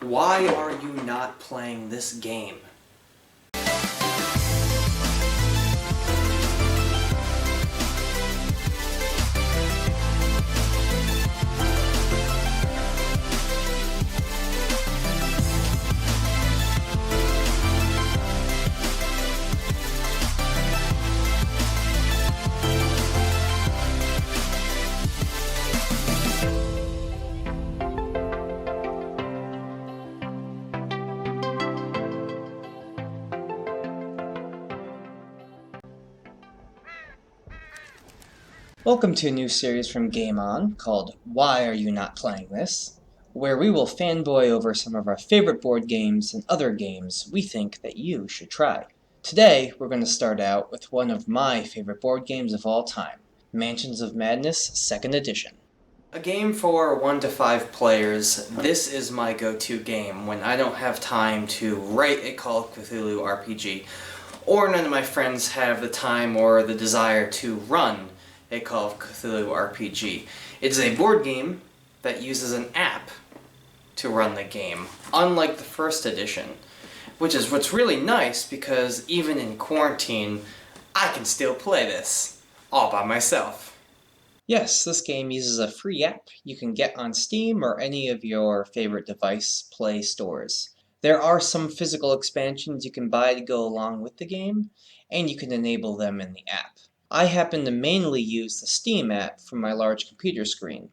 Why are you not playing this game? Welcome to a new series from Game On called Why Are You Not Playing This?, where we will fanboy over some of our favorite board games and other games we think that you should try. Today, we're going to start out with one of my favorite board games of all time, Mansions of Madness 2nd Edition. A game for 1 to 5 players, this is my go-to game when I don't have time to write a Call of Cthulhu RPG, or none of my friends have the time or the desire to run a Call of Cthulhu RPG. It's a board game that uses an app to run the game, unlike the 1st edition, which is what's really nice because even in quarantine, I can still play this, all by myself. Yes, this game uses a free app you can get on Steam or any of your favorite device play stores. There are some physical expansions you can buy to go along with the game, and you can enable them in the app. I happen to mainly use the Steam app for my large computer screen.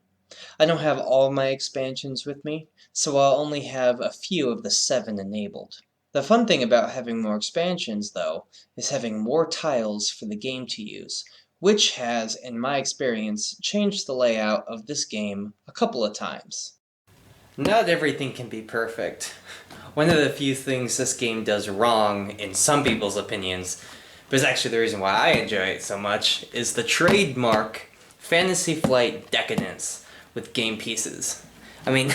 I don't have all my expansions with me, so I'll only have a few of the 7 enabled. The fun thing about having more expansions, though, is having more tiles for the game to use, which has, in my experience, changed the layout of this game a couple of times. Not everything can be perfect. One of the few things this game does wrong, in some people's opinions, but it's actually the reason why I enjoy it so much, is the trademark Fantasy Flight decadence with game pieces. I mean,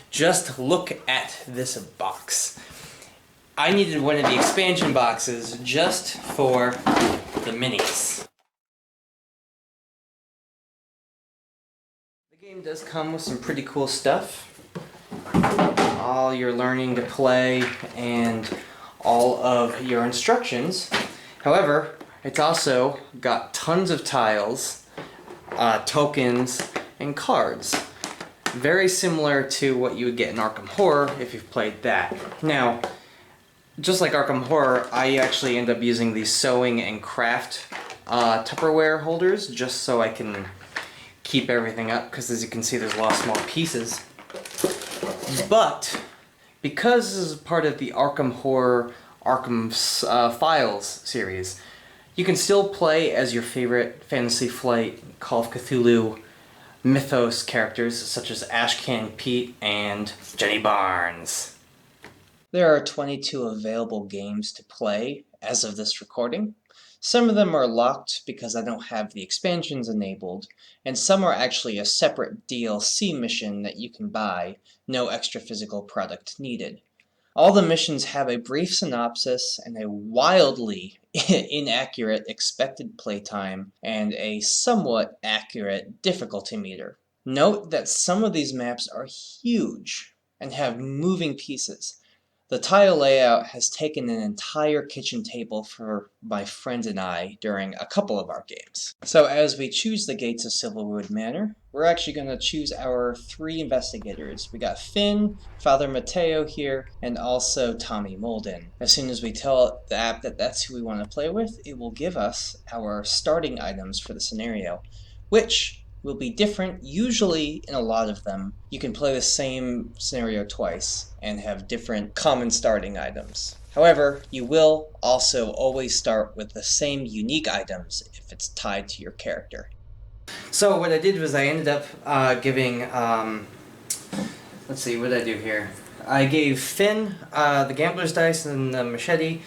just look at this box. I needed one of the expansion boxes just for the minis. The game does come with some pretty cool stuff. All your learning to play and all of your instructions. However, it's also got tons of tiles, tokens, and cards. Very similar to what you would get in Arkham Horror if you've played that. Now, just like Arkham Horror, I actually end up using these sewing and craft Tupperware holders just so I can keep everything up, because as you can see there's a lot of small pieces. But because this is part of the Arkham Horror Arkham Files series, you can still play as your favorite Fantasy Flight Call of Cthulhu mythos characters such as Ashcan Pete and Jenny Barnes. There are 22 available games to play as of this recording. Some of them are locked because I don't have the expansions enabled, and some are actually a separate DLC mission that you can buy, no extra physical product needed. All the missions have a brief synopsis and a wildly inaccurate expected playtime and a somewhat accurate difficulty meter. Note that some of these maps are huge and have moving pieces. The tile layout has taken an entire kitchen table for my friend and I during a couple of our games. So as we choose the gates of Silverwood Manor, we're actually going to choose our 3 investigators. We got Finn, Father Mateo here, and also Tommy Molden. As soon as we tell the app that that's who we want to play with, it will give us our starting items for the scenario, which will be different. Usually, in a lot of them, you can play the same scenario twice and have different common starting items. However, you will also always start with the same unique items if it's tied to your character. So what I did was I ended up giving, let's see, what did I do here? I gave Finn the gambler's dice and the machete.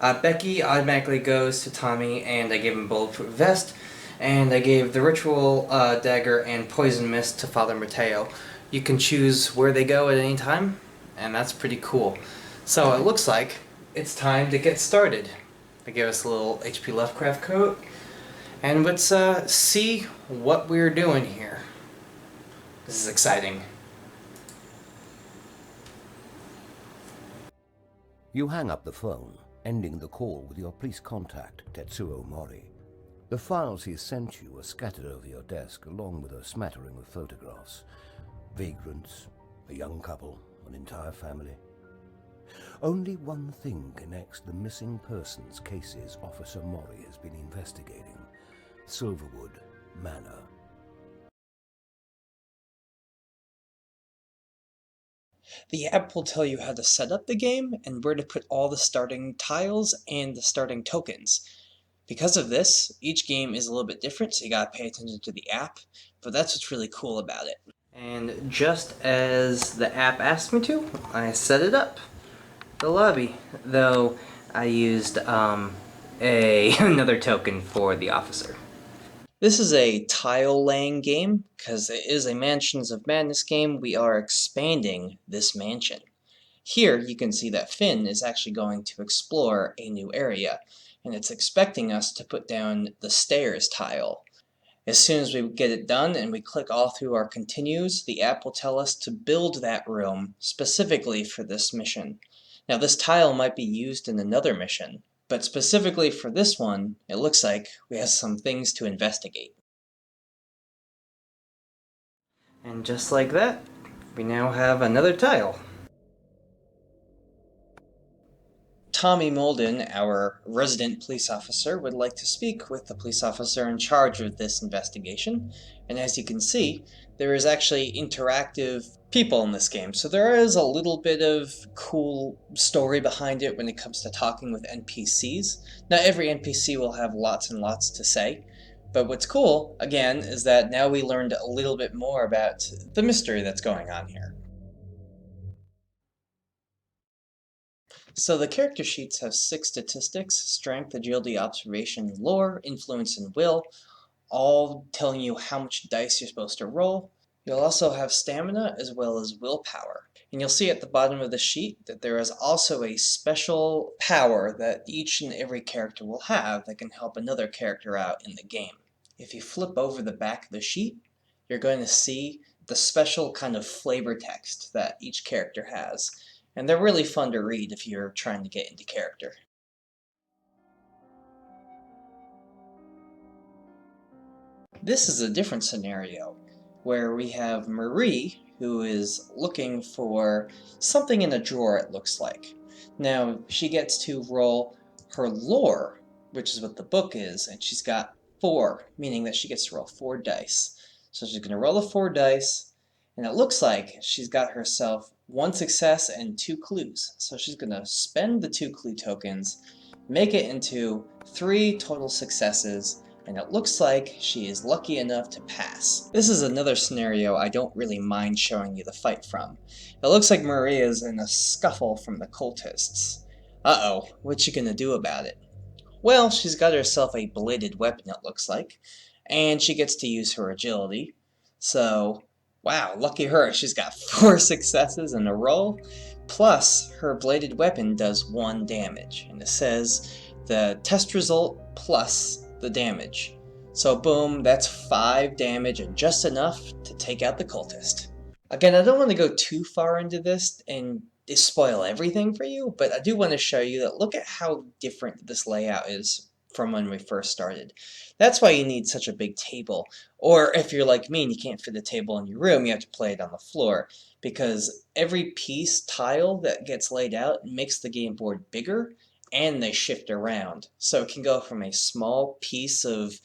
Becky automatically goes to Tommy, and I gave him bulletproof vest. And I gave the ritual dagger and poison mist to Father Mateo. You can choose where they go at any time, and that's pretty cool. So it looks like it's time to get started. They gave us a little HP Lovecraft coat, and let's see what we're doing here. This is exciting. You hang up the phone, ending the call with your police contact, Tetsuo Mori. The files he sent you are scattered over your desk, along with a smattering of photographs. Vagrants, a young couple, an entire family. Only one thing connects the missing persons cases Officer Mori has been investigating: Silverwood Manor. The app will tell you how to set up the game and where to put all the starting tiles and the starting tokens. Because of this, each game is a little bit different, so you gotta pay attention to the app, but that's what's really cool about it. And just as the app asked me to, I set it up. The lobby, though I used another token for the officer. This is a tile laying game. Because it is a Mansions of Madness game, we are expanding this mansion. Here you can see that Finn is actually going to explore a new area, and it's expecting us to put down the stairs tile. As soon as we get it done and we click all through our continues, the app will tell us to build that room specifically for this mission. Now this tile might be used in another mission, but specifically for this one, it looks like we have some things to investigate. And just like that, we now have another tile. Tommy Molden, our resident police officer, would like to speak with the police officer in charge of this investigation. And as you can see, there is actually interactive people in this game. So there is a little bit of cool story behind it when it comes to talking with NPCs. Not every NPC will have lots and lots to say. But what's cool, again, is that now we learned a little bit more about the mystery that's going on here. So the character sheets have 6 statistics: strength, agility, observation, lore, influence, and will, all telling you how much dice you're supposed to roll. You'll also have stamina as well as willpower. And you'll see at the bottom of the sheet that there is also a special power that each and every character will have that can help another character out in the game. If you flip over the back of the sheet, you're going to see the special kind of flavor text that each character has. And they're really fun to read if you're trying to get into character. This is a different scenario where we have Marie, who is looking for something in a drawer, it looks like. Now, she gets to roll her lore, which is what the book is, and she's got 4, meaning that she gets to roll 4 dice. So she's going to roll the 4 dice, and it looks like she's got herself 1 success and 2 clues. So she's going to spend the 2 clue tokens, make it into 3 total successes, and it looks like she is lucky enough to pass. This is another scenario I don't really mind showing you the fight from. It looks like Maria's in a scuffle from the cultists. Uh-oh, what's she gonna do about it? Well, she's got herself a bladed weapon, it looks like, and she gets to use her agility. So, wow, lucky her, she's got 4 successes in a row, plus her bladed weapon does 1 damage, and it says the test result plus the damage. So boom, that's 5 damage and just enough to take out the cultist. Again, I don't want to go too far into this and spoil everything for you, but I do want to show you that look at how different this layout is from when we first started. That's why you need such a big table. Or if you're like me and you can't fit a table in your room, you have to play it on the floor. Because every piece tile that gets laid out makes the game board bigger, and they shift around. So it can go from a small piece of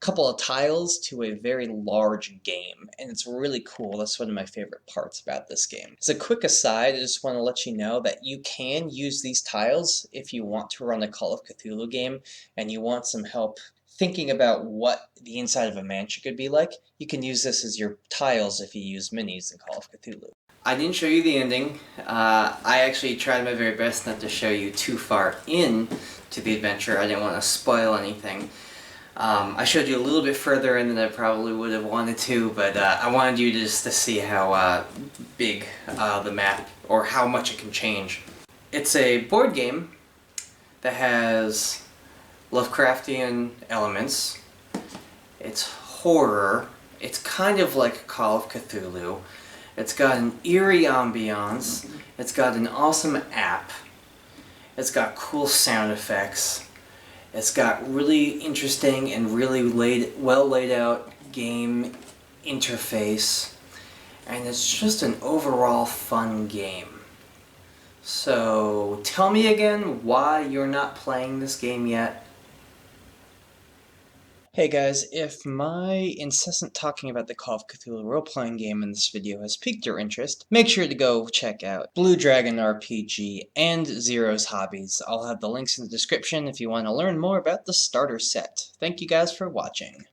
couple of tiles to a very large game, and it's really cool. That's one of my favorite parts about this game. As a quick aside, I just want to let you know that you can use these tiles if you want to run a Call of Cthulhu game and you want some help thinking about what the inside of a mansion could be like. You can use this as your tiles if you use minis in Call of Cthulhu. I didn't show you the ending. I actually tried my very best not to show you too far in to the adventure. I didn't want to spoil anything. I showed you a little bit further in than I probably would have wanted to, but I wanted you just to see how big the map, or how much it can change. It's a board game that has Lovecraftian elements. It's horror. It's kind of like Call of Cthulhu. It's got an eerie ambiance. It's got an awesome app. It's got cool sound effects. It's got really interesting and really well laid out game interface. And it's just an overall fun game. So, tell me again why you're not playing this game yet. Hey guys, if my incessant talking about the Call of Cthulhu role-playing game in this video has piqued your interest, make sure to go check out Blue Dragon RPG and Zero's Hobbies. I'll have the links in the description if you want to learn more about the starter set. Thank you guys for watching.